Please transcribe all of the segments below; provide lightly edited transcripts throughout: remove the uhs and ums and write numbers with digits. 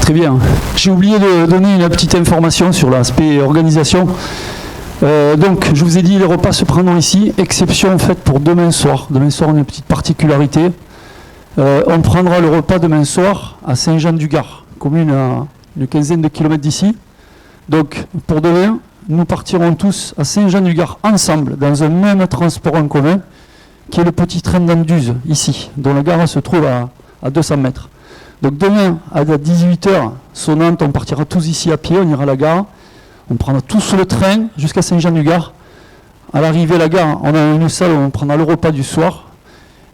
Très bien. J'ai oublié de donner une petite information sur l'aspect organisation. Donc, je vous ai dit, les repas se prendront ici, exception faite pour demain soir. Demain soir, on a une petite particularité. On prendra le repas demain soir à Saint-Jean-du-Gard, commune à une quinzaine de kilomètres d'ici. Donc, pour demain, nous partirons tous à Saint-Jean-du-Gard ensemble, dans un même transport en commun, qui est le petit train d'Anduze, ici, dont la gare se trouve à 200 mètres. Donc demain, à 18h sonnante, on partira tous ici à pied, on ira à la gare, on prendra tous le train jusqu'à Saint-Jean-du-Gard. À l'arrivée à la gare, on a une salle où on prendra le repas du soir.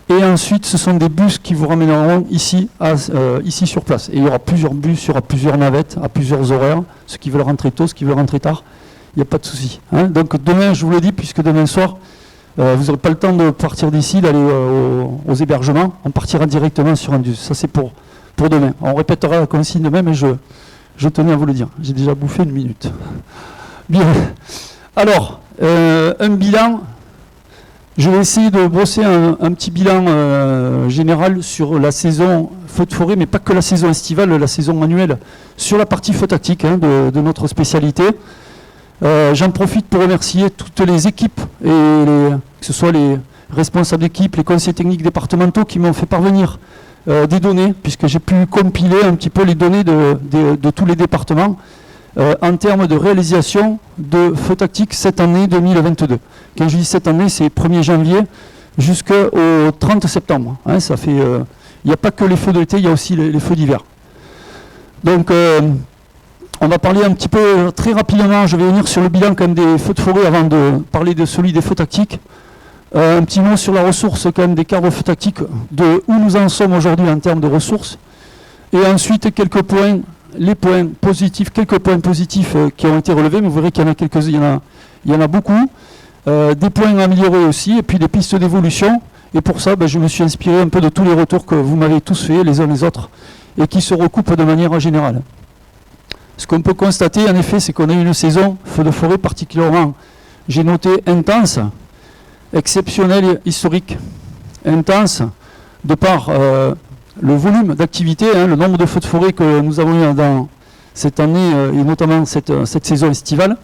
Et ensuite, ce sont des bus qui vous ramèneront ici, ici sur place. Et il y aura plusieurs bus, il y aura plusieurs navettes, à plusieurs horaires. Ceux qui veulent rentrer tôt, ceux qui veulent rentrer tard, il n'y a pas de souci. Hein. Donc demain, je vous le dis, puisque demain soir, vous n'aurez pas le temps de partir d'ici, d'aller aux hébergements. On partira directement sur Anduze. Ça, c'est pour demain. On répétera la consigne demain, mais je tenais à vous le dire. J'ai déjà bouffé 1 minute. Bien. Alors, un bilan. Je vais essayer de brosser un petit bilan général sur la saison feu de forêt, mais pas que la saison estivale, la saison annuelle, sur la partie feu tactique de notre spécialité. J'en profite pour remercier toutes les équipes, que ce soit les responsables d'équipe, les conseillers techniques départementaux qui m'ont fait parvenir des données, puisque j'ai pu compiler un petit peu les données de tous les départements en termes de réalisation de feu tactique cette année 2022. Quand je dis cette année, c'est 1er janvier jusqu'au 30 septembre. Hein, ça fait, il n'y a pas que les feux de l'été, il y a aussi les feux d'hiver. Donc, on va parler un petit peu très rapidement, je vais venir sur le bilan quand même des feux de forêt avant de parler de celui des feux tactiques. Un petit mot sur la ressource quand même des cadres feux tactiques, de où nous en sommes aujourd'hui en termes de ressources. Et ensuite, quelques points, quelques points positifs qui ont été relevés, mais vous verrez qu'il y en a quelques-uns, il y en a beaucoup. Des points à améliorer aussi, et puis des pistes d'évolution. Et pour ça, je me suis inspiré un peu de tous les retours que vous m'avez tous fait, les uns les autres, et qui se recoupent de manière générale. Ce qu'on peut constater, en effet, c'est qu'on a eu une saison feu de forêt particulièrement, j'ai noté, intense, exceptionnelle, historique. Intense, de par le volume d'activité, le nombre de feux de forêt que nous avons eu dans cette année, et notamment cette saison estivale.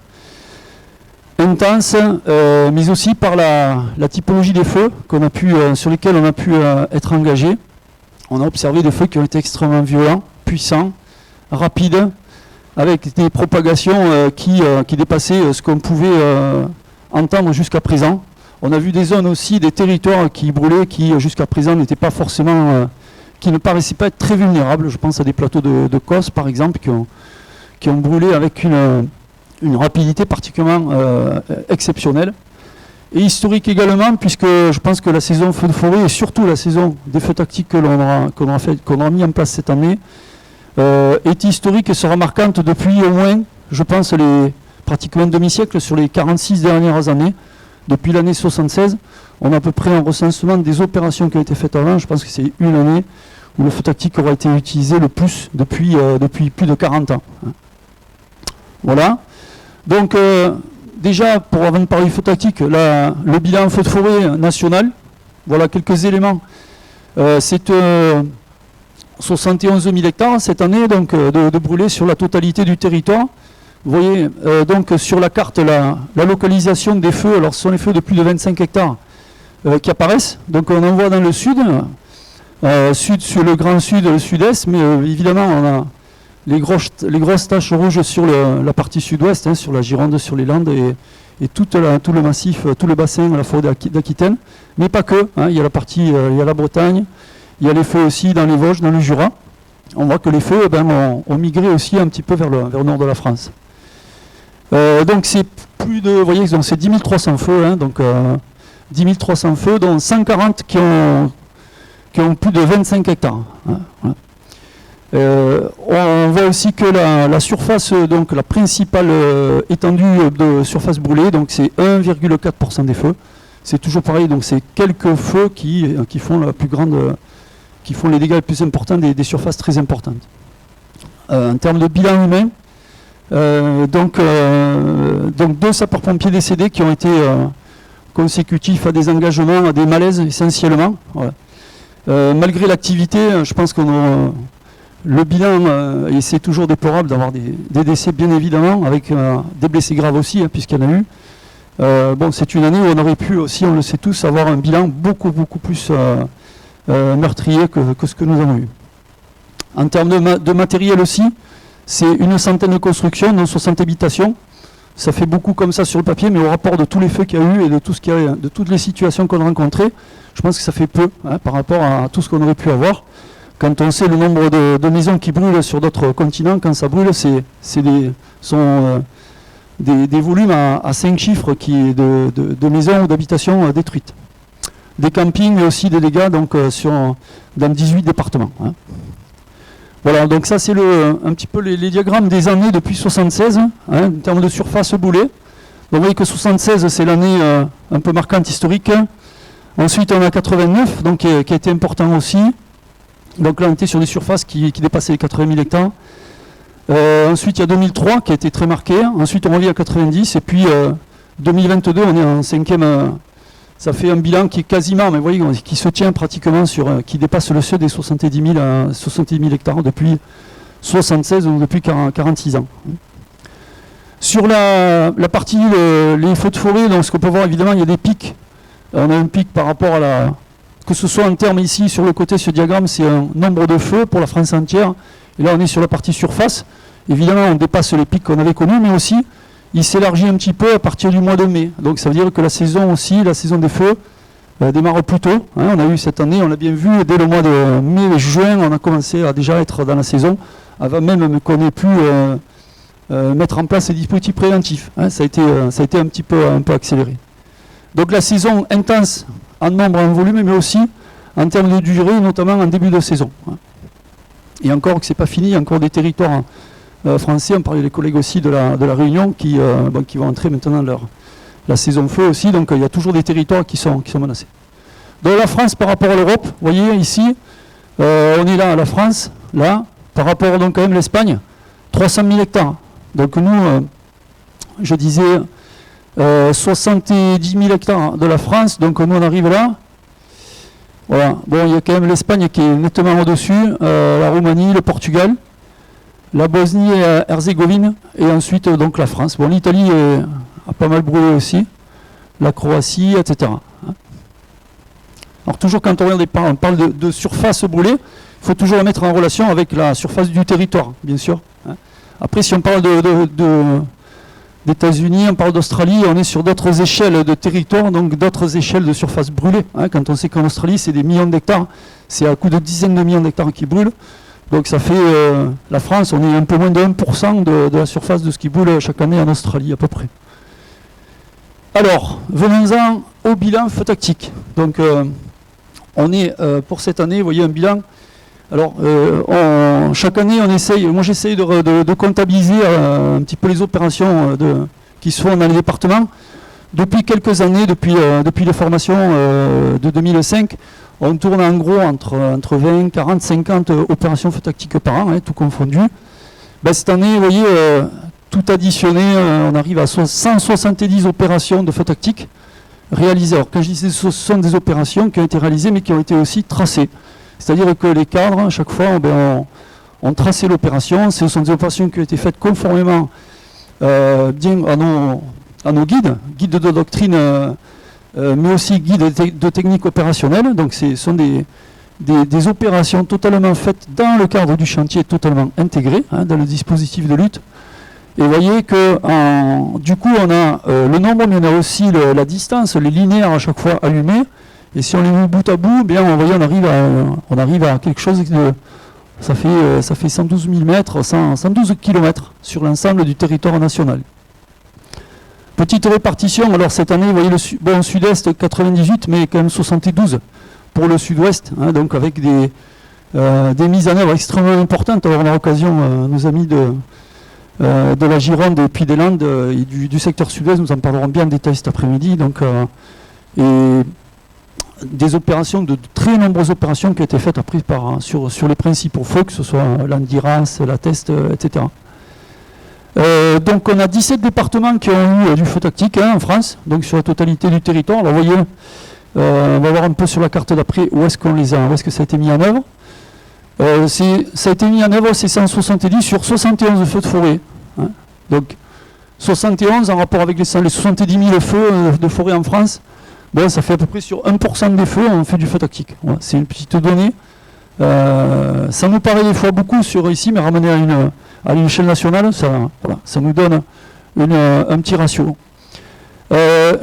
Intense, mais aussi par la typologie des feux sur lesquels on a pu être engagé. On a observé des feux qui ont été extrêmement violents, puissants, rapides, avec des propagations qui dépassaient ce qu'on pouvait entendre jusqu'à présent. On a vu des zones aussi, des territoires qui brûlaient, qui jusqu'à présent n'étaient pas forcément, qui ne paraissaient pas être très vulnérables. Je pense à des plateaux de Causse, par exemple, qui ont brûlé avec une rapidité particulièrement exceptionnelle. Et historique également, puisque je pense que la saison feu de forêt, et surtout la saison des feux tactiques qu'on aura mis en place cette année, est historique et sera marquante depuis au moins, je pense, pratiquement un demi-siècle, sur les 46 dernières années. Depuis l'année 76, on a à peu près un recensement des opérations qui ont été faites avant. Je pense que c'est une année où le feu tactique aura été utilisé le plus depuis plus de 40 ans. Voilà. Donc, déjà, avant de parler du feu tactique, le bilan feu de forêt national, voilà quelques éléments. C'est 71 000 hectares cette année donc, de brûlés sur la totalité du territoire. Vous voyez donc sur la carte la localisation des feux. Alors ce sont les feux de plus de 25 hectares qui apparaissent. Donc on en voit dans le sud, sur le grand sud, le sud-est, mais évidemment on a les grosses taches rouges sur la partie sud-ouest, sur la Gironde, sur les Landes et tout le massif, tout le bassin, la forêt d'Aquitaine. Mais pas que, il y a il y a la Bretagne, il y a les feux aussi dans les Vosges, dans le Jura. On voit que les feux ont migré aussi un petit peu vers le nord de la France. Donc c'est vous voyez, c'est 10 300 feux, donc 10 300 feux, dont 140 qui ont plus de 25 hectares. Voilà. On voit aussi que la surface, donc la principale étendue de surface brûlée, donc c'est 1,4% des feux. C'est toujours pareil, donc c'est quelques feux qui font la plus grande, qui font les dégâts les plus importants des surfaces très importantes. En termes de bilan humain, donc 2 sapeurs-pompiers décédés qui ont été consécutifs à des engagements, à des malaises essentiellement. Voilà. Malgré l'activité, je pense qu'on le bilan, et c'est toujours déplorable d'avoir des décès bien évidemment, avec des blessés graves aussi, hein, puisqu'il y en a eu. Bon, c'est une année où on aurait pu aussi, on le sait tous, avoir un bilan beaucoup plus meurtrier que ce que nous avons eu. En termes de matériel aussi, c'est une centaine de constructions, dont 60 habitations. Ça fait beaucoup comme ça sur le papier, mais au rapport de tous les feux qu'il y a eu et de toutes les situations qu'on a rencontrées, je pense que ça fait peu, hein, par rapport à tout ce qu'on aurait pu avoir. Quand on sait le nombre de maisons qui brûlent sur d'autres continents, quand ça brûle, c'est des volumes à 5 chiffres de maisons ou d'habitations détruites. Des campings, mais aussi des dégâts donc, dans 18 départements. Hein. Voilà, donc ça c'est un petit peu les diagrammes des années depuis 1976, hein, en termes de surface brûlée. Donc vous voyez que 1976 c'est l'année un peu marquante historique. Ensuite on a 89, donc, qui a été important aussi. Donc là on était sur des surfaces qui dépassaient les 80 000 hectares. Ensuite il y a 2003 qui a été très marqué. Ensuite on revient à 90 et puis 2022 on est en 5e. Ça fait un bilan qui est quasiment, mais vous voyez, qui se tient pratiquement qui dépasse le seuil des 70 000 hectares depuis 1976, donc depuis 46 ans. Sur la partie les feux de forêt, donc ce qu'on peut voir évidemment, il y a des pics. On a un pic par rapport à que ce soit en termes ici, sur le côté, ce diagramme, c'est un nombre de feux pour la France entière. Et là, on est sur la partie surface. Évidemment, on dépasse les pics qu'on avait connus, mais aussi, il s'élargit un petit peu à partir du mois de mai. Donc ça veut dire que la saison des feux, démarre plus tôt. Hein. On a eu cette année, on l'a bien vu, dès le mois de mai et juin, on a commencé à déjà être dans la saison, avant même qu'on ait pu mettre en place des dispositifs préventifs. Hein. Ça a été un petit peu accéléré. Donc la saison intense en nombre, en volume, mais aussi en termes de durée, notamment en début de saison. Hein. Et encore que ce n'est pas fini, il y a encore des territoires français, on parlait des collègues aussi de la Réunion qui vont entrer maintenant la saison feu aussi, donc il y a toujours des territoires qui sont menacés. Donc la France par rapport à l'Europe, vous voyez ici, on est là, la France, là, par rapport donc quand même à l'Espagne, 300 000 hectares. Donc nous, je disais 70 000 hectares de la France, donc nous on arrive là. Voilà, bon il y a quand même l'Espagne qui est nettement au-dessus, la Roumanie, le Portugal, la Bosnie et Herzégovine, et ensuite donc la France. Bon, l'Italie a pas mal brûlé aussi, la Croatie, etc. Alors toujours quand on parle de surface brûlée, il faut toujours la mettre en relation avec la surface du territoire, bien sûr. Après, si on parle d'États-Unis, on parle d'Australie, on est sur d'autres échelles de territoire, donc d'autres échelles de surface brûlée. Quand on sait qu'en Australie, c'est des millions d'hectares, c'est à coup de dizaines de millions d'hectares qui brûlent. Donc ça fait, la France, on est un peu moins de 1% de la surface de ce qui brûle chaque année en Australie à peu près. Alors, venons-en au bilan feu tactique. Donc on est pour cette année, vous voyez un bilan. Alors chaque année on essaye, moi j'essaye de comptabiliser un petit peu les opérations qui se font dans les départements. Depuis quelques années, depuis les formations de 2005, on tourne en gros entre 20, 40, 50 opérations feu tactiques par an, hein, tout confondu. Ben, cette année, vous voyez, tout additionné, on arrive à 170 opérations de feu tactique réalisées. Alors quand je dis ce sont des opérations qui ont été réalisées mais qui ont été aussi tracées. C'est-à-dire que les cadres, à chaque fois, ont tracé l'opération. Ce sont des opérations qui ont été faites conformément bien à nos guides de doctrine, mais aussi guides de technique opérationnelle. Donc ce sont des opérations totalement faites dans le cadre du chantier, totalement intégrées, hein, dans le dispositif de lutte. Et vous voyez que du coup on a le nombre, mais on a aussi la distance, les linéaires à chaque fois allumés. Et si on les met bout à bout, bien on arrive à quelque chose de... Ça fait 112 000 mètres, 112 km sur l'ensemble du territoire national. Petite répartition, alors cette année, vous voyez le sud-est 98, mais quand même 72 pour le sud-ouest, hein, donc avec des mises en œuvre extrêmement importantes. Alors on a l'occasion, nos amis de la Gironde et puis des Landes et du secteur sud-ouest, nous en parlerons bien en détail cet après-midi. Donc, et des opérations, de très nombreuses opérations qui ont été faites après sur les principaux feux, que ce soit l'Andiras, la Teste, etc. Donc on a 17 départements qui ont eu du feu tactique en France, donc sur la totalité du territoire. Alors vous voyez, on va voir un peu sur la carte d'après où est-ce que ça a été mis en œuvre. Ça a été mis en œuvre, c'est 170 sur 71 feux de forêt. Hein. Donc 71 en rapport avec les 70 000 feux de forêt en France. Bon, ça fait à peu près sur 1% des feux, on fait du feu tactique. Voilà, c'est une petite donnée. Ça nous paraît des fois beaucoup sur ici, mais ramener à une échelle nationale, ça nous donne un petit ratio.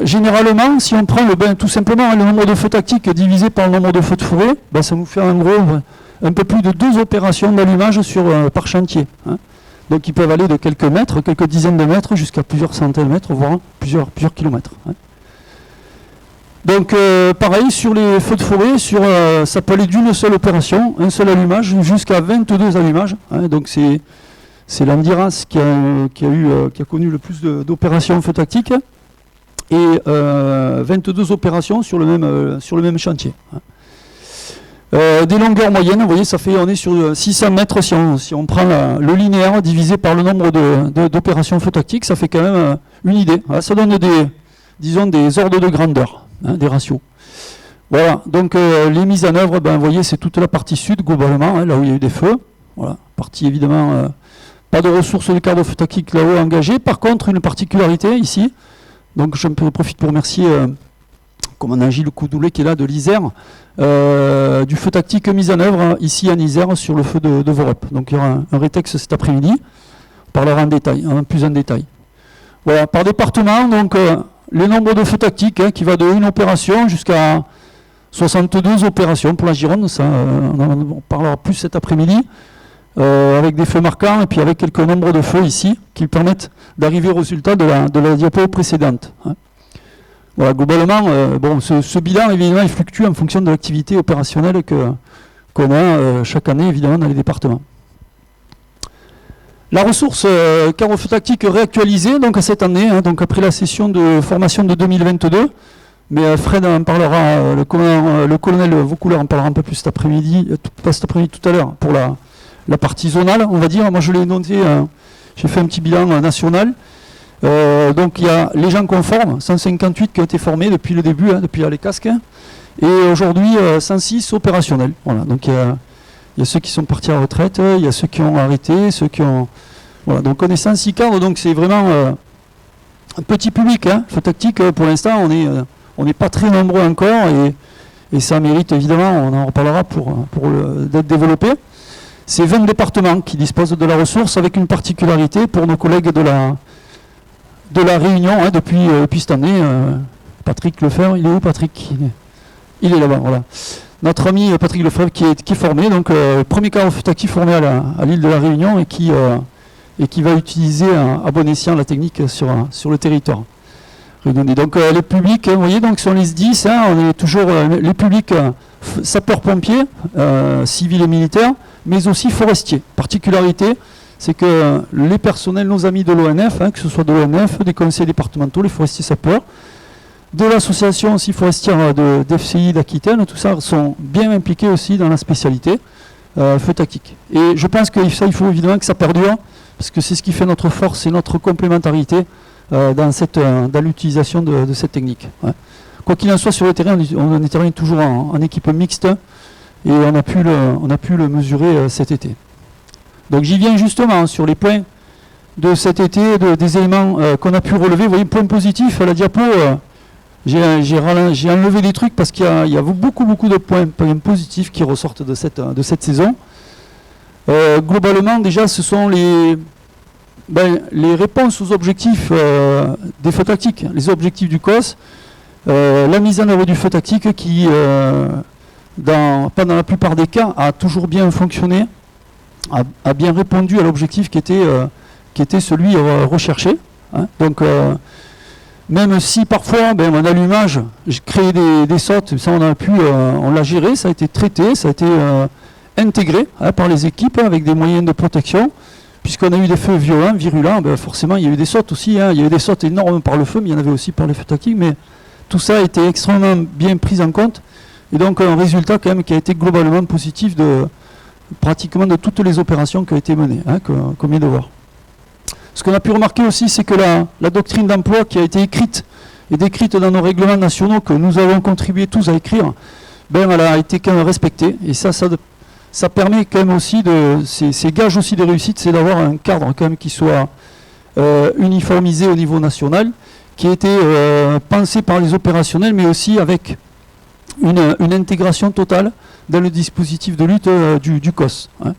Généralement, si on prend tout simplement le nombre de feux tactiques divisé par le nombre de feux de forêt, ça nous fait en gros un peu plus de 2 opérations d'allumage par chantier. Hein. Donc ils peuvent aller de quelques mètres, quelques dizaines de mètres, jusqu'à plusieurs centaines de mètres, voire plusieurs kilomètres. Hein. Donc pareil, sur les feux de forêt, ça peut aller d'une seule opération, un seul allumage, jusqu'à 22 allumages. Hein. Donc c'est l'Andiras qui a connu le plus d'opérations feux tactiques, et 22 opérations sur le même chantier. Hein. Des longueurs moyennes, vous voyez, on est sur 600 mètres si on prend le linéaire divisé par le nombre d'opérations feux tactiques, ça fait quand même une idée. Hein. Ça donne des ordres de grandeur, hein, des ratios. Voilà, donc les mises en œuvre, vous voyez, c'est toute la partie sud globalement, hein, là où il y a eu des feux. Voilà, partie évidemment, pas de ressources de cartes de feux tactiques là-haut engagées. Par contre, une particularité ici, donc je profite pour remercier commandant Gilles Coudoulet qui est là de l'Isère, du feu tactique mis en œuvre ici en Isère sur le feu de Voreppe. Donc il y aura un rétex cet après-midi, on parlera en détail, plus en détail. Voilà, par département, donc les nombres de feux tactiques qui va de une opération jusqu'à 62 opérations pour la Gironde, ça on parlera plus cet après-midi, avec des feux marquants et puis avec quelques nombres de feux ici qui permettent d'arriver au résultat de la diapo précédente. Hein. Voilà, globalement, ce bilan, évidemment, il fluctue en fonction de l'activité opérationnelle qu'on a chaque année, évidemment, dans les départements. La ressource carreau feu tactique réactualisée, donc cette année, hein, donc après la session de formation de 2022, mais Fred en parlera, le colonel Vaucouleur en parlera un peu plus cet après-midi, tout à l'heure, pour la partie zonale, on va dire. Moi, je l'ai noté, j'ai fait un petit bilan national. Donc il y a les gens conformes, 158 qui ont été formés depuis le début, hein, depuis les casques, hein, et aujourd'hui 106 opérationnels. Voilà, donc il y a ceux qui sont partis à la retraite, il y a ceux qui ont arrêté, ceux qui ont... Voilà, donc on est 106 cadres, donc c'est vraiment un petit public. Hein, feu tactique, pour l'instant, on n'est pas très nombreux encore, et ça mérite évidemment, on en reparlera pour d'être développé. C'est 20 départements qui disposent de la ressource, avec une particularité pour nos collègues de la Réunion, hein, depuis cette année. Patrick Lefebvre, il est où Patrick? Il est là-bas, voilà. Notre ami Patrick Lefebvre qui est formé, donc premier carreau feu tactique formé à l'île de la Réunion et qui va utiliser à bon escient la technique sur le territoire. Donc les publics, vous voyez, donc sur les SDIS, hein, on est toujours les publics sapeurs-pompiers, civils et militaires, mais aussi forestiers. Particularité, c'est que les personnels, nos amis de l'ONF, hein, que ce soit de l'ONF, des conseils départementaux, les forestiers sapeurs, de l'association aussi forestière d'FCI d'Aquitaine, tout ça sont bien impliqués aussi dans la spécialité feu tactique. Et je pense que ça, il faut évidemment que ça perdure, parce que c'est ce qui fait notre force et notre complémentarité dans l'utilisation de cette technique. Ouais. Quoi qu'il en soit, sur le terrain, on intervient toujours en équipe mixte, et on a pu le mesurer cet été. Donc j'y viens justement sur les points de cet été, des éléments qu'on a pu relever. Vous voyez, point positif, la diapo, j'ai enlevé des trucs parce qu'il y a beaucoup de points positifs qui ressortent de cette saison. Globalement, déjà, ce sont les réponses aux objectifs des feux tactiques, les objectifs du COS, la mise en œuvre du feu tactique qui, dans la plupart des cas, a toujours bien fonctionné, a bien répondu à l'objectif qui était celui recherché. Hein. Donc, même si parfois, mon allumage, j'ai créé des sautes, ça on l'a géré, ça a été traité, ça a été intégré par les équipes avec des moyens de protection. Puisqu'on a eu des feux violents, virulents, forcément il y a eu des sautes aussi. Hein. Il y a eu des sautes énormes par le feu, mais il y en avait aussi par les feux tactiques. Mais tout ça a été extrêmement bien pris en compte. Et donc un résultat quand même qui a été globalement positif pratiquement de toutes les opérations qui ont été menées, hein, qu'on vient de voir. Ce qu'on a pu remarquer aussi, c'est que la doctrine d'emploi qui a été écrite et décrite dans nos règlements nationaux, que nous avons contribué tous à écrire, elle a été quand même respectée. Et ça ça permet quand même aussi c'est gage aussi de réussite, c'est d'avoir un cadre quand même qui soit uniformisé au niveau national, qui a été pensé par les opérationnels, mais aussi avec une intégration totale dans le dispositif de lutte du COS. Hein.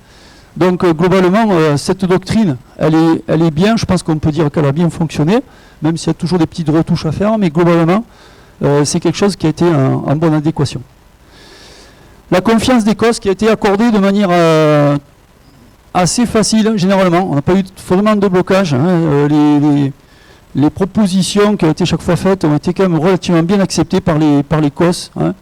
Donc globalement, cette doctrine, elle est bien, je pense qu'on peut dire qu'elle a bien fonctionné, même s'il y a toujours des petites retouches à faire, mais globalement, c'est quelque chose qui a été en bonne adéquation. La confiance des COS qui a été accordée de manière assez facile, généralement. On n'a pas eu vraiment de blocage. Hein. Les propositions qui ont été chaque fois faites ont été quand même relativement bien acceptées par les COS, hein,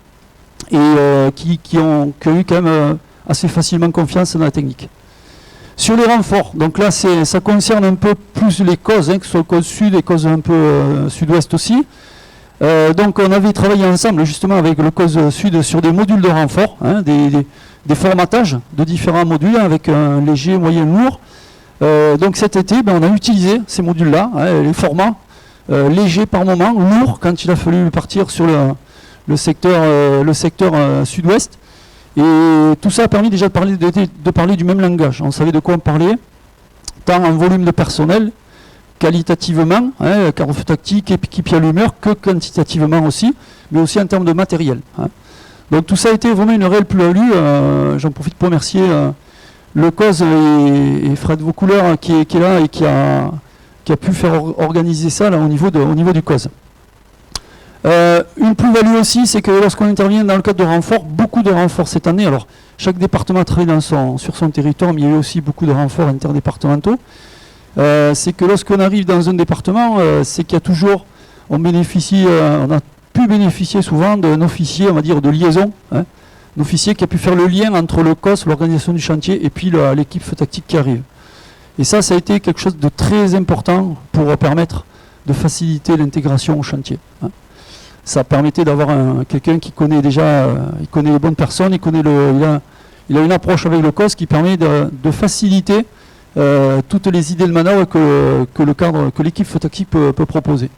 et qui ont eu quand même assez facilement confiance dans la technique. Sur les renforts, donc là ça concerne un peu plus les causes, hein, que ce soit le cause sud et cause un peu sud-ouest aussi. Donc on avait travaillé ensemble justement avec le cause sud sur des modules de renfort, hein, des formatages de différents modules avec un léger, moyen, lourd. Donc cet été, on a utilisé ces modules-là, hein, les formats légers par moment, lourds quand il a fallu partir sur le secteur sud-ouest. Et tout ça a permis déjà de parler du même langage. On savait de quoi on parlait, tant en volume de personnel, qualitativement, hein, carreau tactique, équipier allumeur, que quantitativement aussi, mais aussi en termes de matériel. Hein. Donc tout ça a été vraiment une réelle plus-value. J'en profite pour remercier le COS et Fred Vaucouleur qui est là et qui a pu faire organiser ça là, au niveau du COS. Une plus-value aussi, c'est que lorsqu'on intervient dans le cadre de renforts, beaucoup de renforts cette année, alors chaque département travaille sur son territoire, mais il y a eu aussi beaucoup de renforts interdépartementaux, c'est que lorsqu'on arrive dans un département, c'est qu'il y a toujours, on a pu bénéficier souvent d'un officier, on va dire, de liaison, hein, un officier qui a pu faire le lien entre le COS, l'organisation du chantier, et puis l'équipe feu tactique qui arrive. Et ça a été quelque chose de très important pour permettre de faciliter l'intégration au chantier. Hein. Ça permettait d'avoir quelqu'un qui connaît déjà, il connaît les bonnes personnes, il a une approche avec le COS qui permet de faciliter toutes les idées de manœuvre que l'équipe feu tactique peut proposer.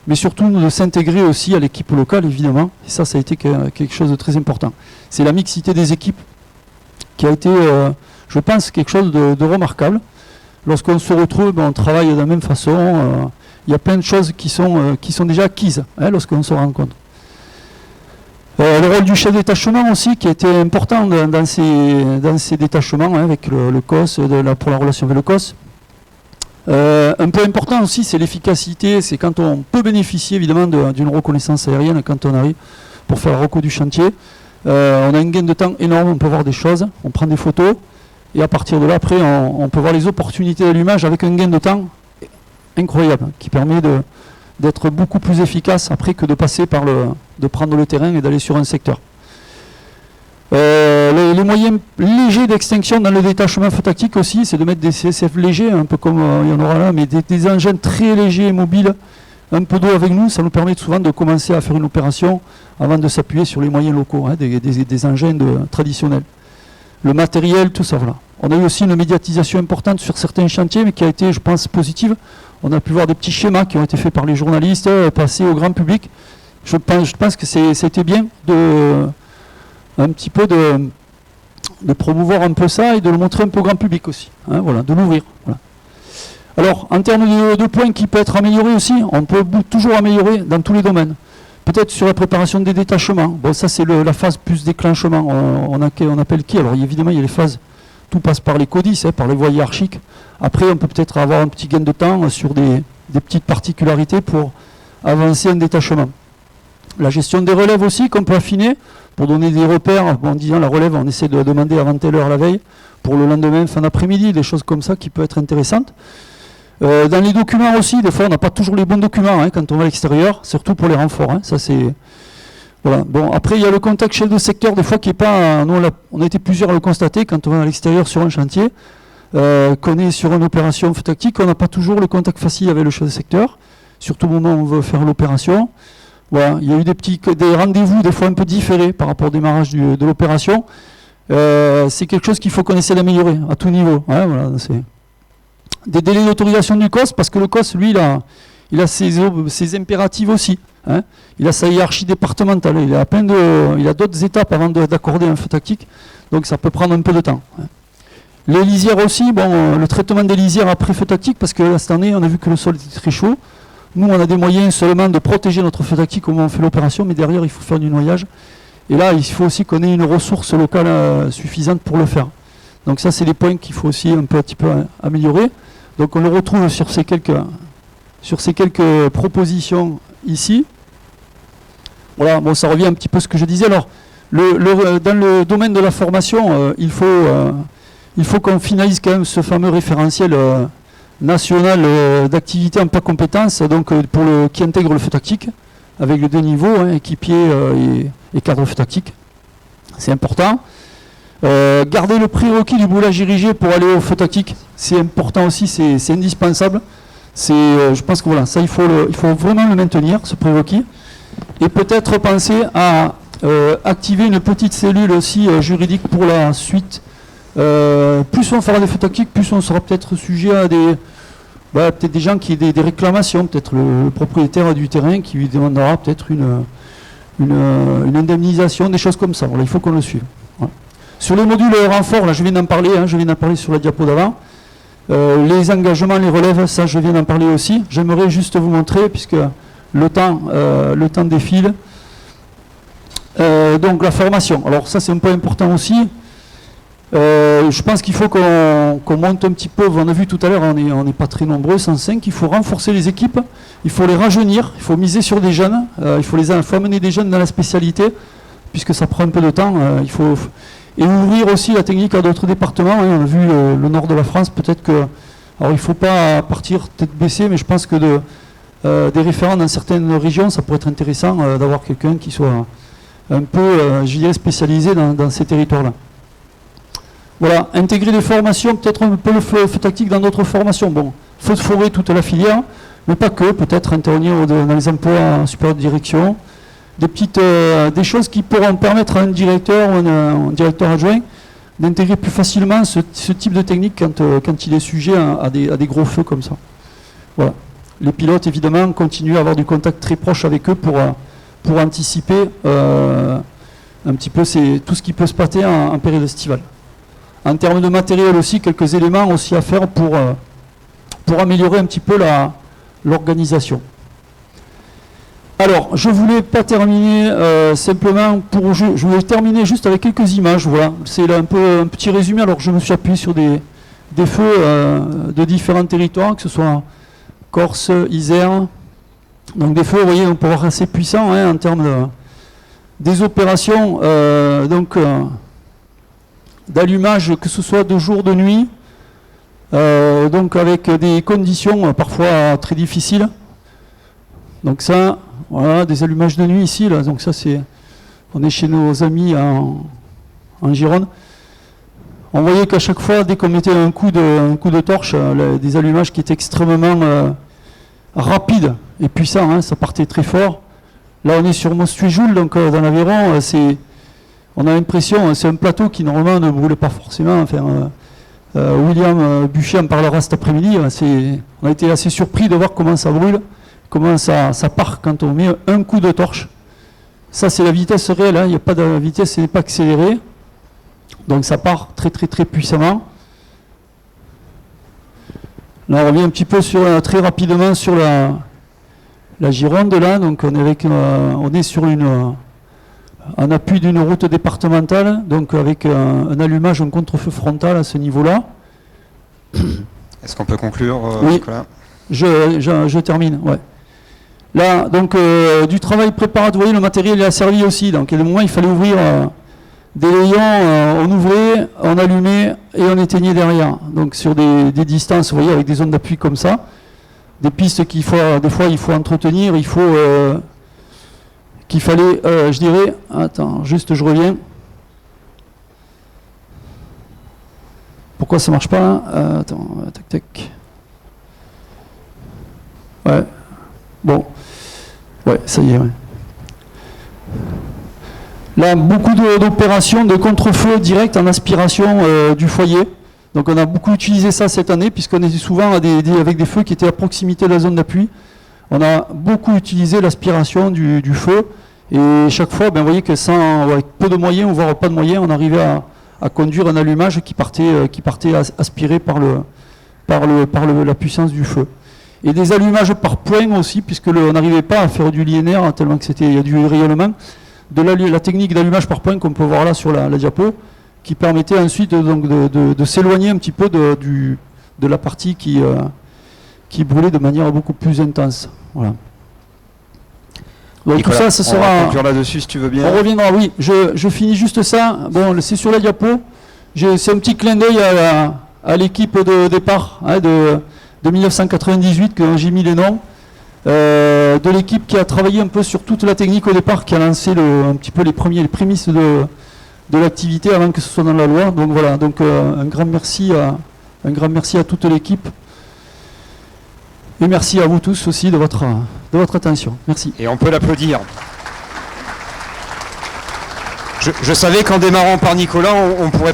Mais surtout de s'intégrer aussi à l'équipe locale, évidemment. Et ça a été quelque chose de très important. C'est la mixité des équipes qui a été, je pense, quelque chose de remarquable. Lorsqu'on se retrouve, on travaille de la même façon. Il y a plein de choses qui sont déjà acquises, hein, lorsqu'on se rencontre. Le rôle du chef de détachement aussi, qui était important dans ces détachements, hein, avec le COS, pour la relation avec le COS. Un point important aussi, c'est l'efficacité, c'est quand on peut bénéficier évidemment d'une reconnaissance aérienne quand on arrive pour faire le reco du chantier. On a un gain de temps énorme, on peut voir des choses, on prend des photos, et à partir de là, après, on peut voir les opportunités d'allumage avec un gain de temps incroyable, qui permet d'être beaucoup plus efficace après que de passer de prendre le terrain et d'aller sur un secteur. Les moyens légers d'extinction dans le détachement feu tactique aussi, c'est de mettre des CSF légers, un peu comme il y en aura là, mais des engins très légers et mobiles, un peu d'eau avec nous, ça nous permet souvent de commencer à faire une opération avant de s'appuyer sur les moyens locaux, hein, des engins traditionnels. Le matériel, tout ça, voilà. On a eu aussi une médiatisation importante sur certains chantiers, mais qui a été, je pense, positive. On a pu voir des petits schémas qui ont été faits par les journalistes, passés au grand public. Je pense que c'était bien un petit peu de promouvoir un peu ça et de le montrer un peu au grand public aussi, hein, voilà, de l'ouvrir. Voilà. Alors, en termes de points qui peuvent être améliorés aussi, on peut toujours améliorer dans tous les domaines. Peut-être sur la préparation des détachements. Bon, ça c'est la phase plus déclenchement. On appelle qui? Alors évidemment, il y a les phases, tout passe par les CODIS, hein, par les voies hiérarchiques. Après, on peut peut-être avoir un petit gain de temps sur des petites particularités pour avancer un détachement. La gestion des relèves aussi, qu'on peut affiner pour donner des repères. Bon, en disant la relève, on essaie de demander avant telle heure la veille, pour le lendemain, fin d'après-midi, des choses comme ça qui peuvent être intéressantes. Dans les documents aussi, des fois on n'a pas toujours les bons documents, hein, quand on va à l'extérieur, surtout pour les renforts. Hein, ça c'est voilà. Bon, après il y a le contact chef de secteur, des fois qui est pas. Nous on a été plusieurs à le constater quand on va à l'extérieur sur un chantier, qu'on est sur une opération feu tactique, on n'a pas toujours le contact facile avec le chef de secteur, surtout au moment où on veut faire l'opération. Voilà, il y a eu des rendez-vous des fois un peu différés par rapport au démarrage de l'opération. C'est quelque chose qu'il faut qu'on essaie d'améliorer à tout niveau. Hein, voilà, c'est des délais d'autorisation du COS, parce que le COS, lui, il a ses impératifs aussi. hein. Il a sa hiérarchie départementale, il a d'autres étapes avant d'accorder un feu tactique, donc ça peut prendre un peu de temps. Hein. Les lisières aussi, bon, le traitement des lisières après feu tactique, parce que cette année, on a vu que le sol était très chaud. Nous, on a des moyens seulement de protéger notre feu tactique au moment où on fait l'opération, mais derrière, il faut faire du noyage. Et là, il faut aussi qu'on ait une ressource locale suffisante pour le faire. Donc ça, c'est des points qu'il faut aussi un petit peu améliorer. Donc on le retrouve sur ces quelques propositions ici. Voilà, bon, ça revient un petit peu à ce que je disais. Alors, dans le domaine de la formation, il faut qu'on finalise quand même ce fameux référentiel national d'activité en pas compétences, donc qui intègre le feu tactique, avec les deux niveaux, hein, équipier et cadre feu tactique. C'est important. Garder le prérequis du boulage dirigé pour aller au feu tactique, c'est important aussi, c'est indispensable. Je pense que voilà, ça il faut vraiment le maintenir, ce prérequis. Et peut-être penser à activer une petite cellule aussi juridique pour la suite. Plus on fera des feux tactiques, plus on sera peut-être sujet à peut-être des gens qui aient des réclamations, peut-être le propriétaire du terrain qui lui demandera peut-être une indemnisation, des choses comme ça. Voilà, il faut qu'on le suive. Voilà. Sur les modules renfort, là je viens d'en parler, sur la diapo d'avant. Les engagements, les relèves, ça je viens d'en parler aussi. J'aimerais juste vous montrer, puisque le temps défile. Donc la formation. Alors ça c'est un point important aussi. Je pense qu'il faut qu'on monte un petit peu. On a vu tout à l'heure, on n'est pas très nombreux, 105. Il faut renforcer les équipes, il faut les rajeunir, il faut miser sur des jeunes, il faut amener des jeunes dans la spécialité, puisque ça prend un peu de temps. Et ouvrir aussi la technique à d'autres départements. Hein. On a vu le nord de la France, peut-être que... Alors il ne faut pas partir tête baissée, mais je pense que des référents dans certaines régions, ça pourrait être intéressant d'avoir quelqu'un qui soit un peu, je dirais, spécialisé dans ces territoires-là. Voilà, intégrer des formations, peut-être un peu le feu tactique dans d'autres formations. Bon, feu de forêt, toute la filière, mais pas que, peut-être intervenir dans les emplois en supérieure direction. Des choses qui pourront permettre à un directeur ou un directeur adjoint d'intégrer plus facilement ce type de technique quand il est sujet à des gros feux comme ça. Voilà. Les pilotes, évidemment, continuent à avoir du contact très proche avec eux pour anticiper un petit peu tout ce qui peut se passer en période estivale. En termes de matériel aussi, quelques éléments aussi à faire pour améliorer un petit peu l'organisation. Alors, je ne voulais pas terminer simplement je voulais terminer juste avec quelques images. Voilà, c'est un petit résumé. Alors, je me suis appuyé sur des feux de différents territoires, que ce soit Corse, Isère. Donc, des feux, vous voyez, on peut voir assez puissants hein, en termes des opérations d'allumage, que ce soit de jour, de nuit, donc avec des conditions parfois très difficiles. Donc ça, voilà, des allumages de nuit ici, là. Donc ça on est chez nos amis en Gironde. On voyait qu'à chaque fois, dès qu'on mettait un coup de torche, des allumages qui étaient extrêmement rapides et puissants, hein, ça partait très fort. Là on est sur Mostuéjoul, donc dans l'Aveyron, on a l'impression, c'est un plateau qui normalement ne brûle pas forcément. Enfin, William Buchet en parlera cet après-midi. On a été assez surpris de voir comment ça brûle, comment ça part quand on met un coup de torche. Ça c'est la vitesse réelle, hein. Il n'y a pas de vitesse, ce n'est pas accéléré. Donc ça part très très très puissamment. Là on revient un petit peu très rapidement sur la Gironde là. Donc on est sur un appui d'une route départementale, donc avec un allumage, un contre-feu frontal à ce niveau-là. Est-ce qu'on peut conclure, oui. Nicolas ? Je termine, ouais. Là, donc, du travail préparatoire, vous voyez, le matériel a servi aussi. Donc, à un moment, il fallait ouvrir des rayons, on ouvrait, on allumait et on éteignait derrière. Donc, sur des distances, vous voyez, avec des zones d'appui comme ça. Des pistes des fois, il faut entretenir, qu'il fallait, je dirais, attends, juste je reviens. Pourquoi ça marche pas là attends, tac. Ouais, bon, ouais, ça y est, ouais. Là, beaucoup d'opérations de contre-feu direct en aspiration du foyer. Donc on a beaucoup utilisé ça cette année, puisqu'on est souvent avec des feux qui étaient à proximité de la zone d'appui. on a beaucoup utilisé l'aspiration du feu. Et chaque fois, vous voyez que avec peu de moyens, voire pas de moyens, on arrivait à conduire un allumage qui partait aspiré par la puissance du feu. Et des allumages par point aussi, puisque on n'arrivait pas à faire du linéaire, tellement que il y a du rayonnement. De la technique d'allumage par point qu'on peut voir là sur la diapo, qui permettait ensuite de s'éloigner un petit peu de la partie qui brûlait de manière beaucoup plus intense. Voilà. Donc Nicolas, tout ça, ça sera... On va conclure là-dessus si tu veux bien. On reviendra, oui. Je finis juste ça. Bon, c'est sur la diapo. C'est un petit clin d'œil à l'équipe de départ de 1998, que j'ai mis les noms. De l'équipe qui a travaillé un peu sur toute la technique au départ, qui a lancé un petit peu les prémices de l'activité avant que ce soit dans la loi. Donc voilà, donc un grand merci à toute l'équipe. Et merci à vous tous aussi de votre attention. Merci. Et on peut l'applaudir. Je savais qu'en démarrant par Nicolas, on ne pourrait pas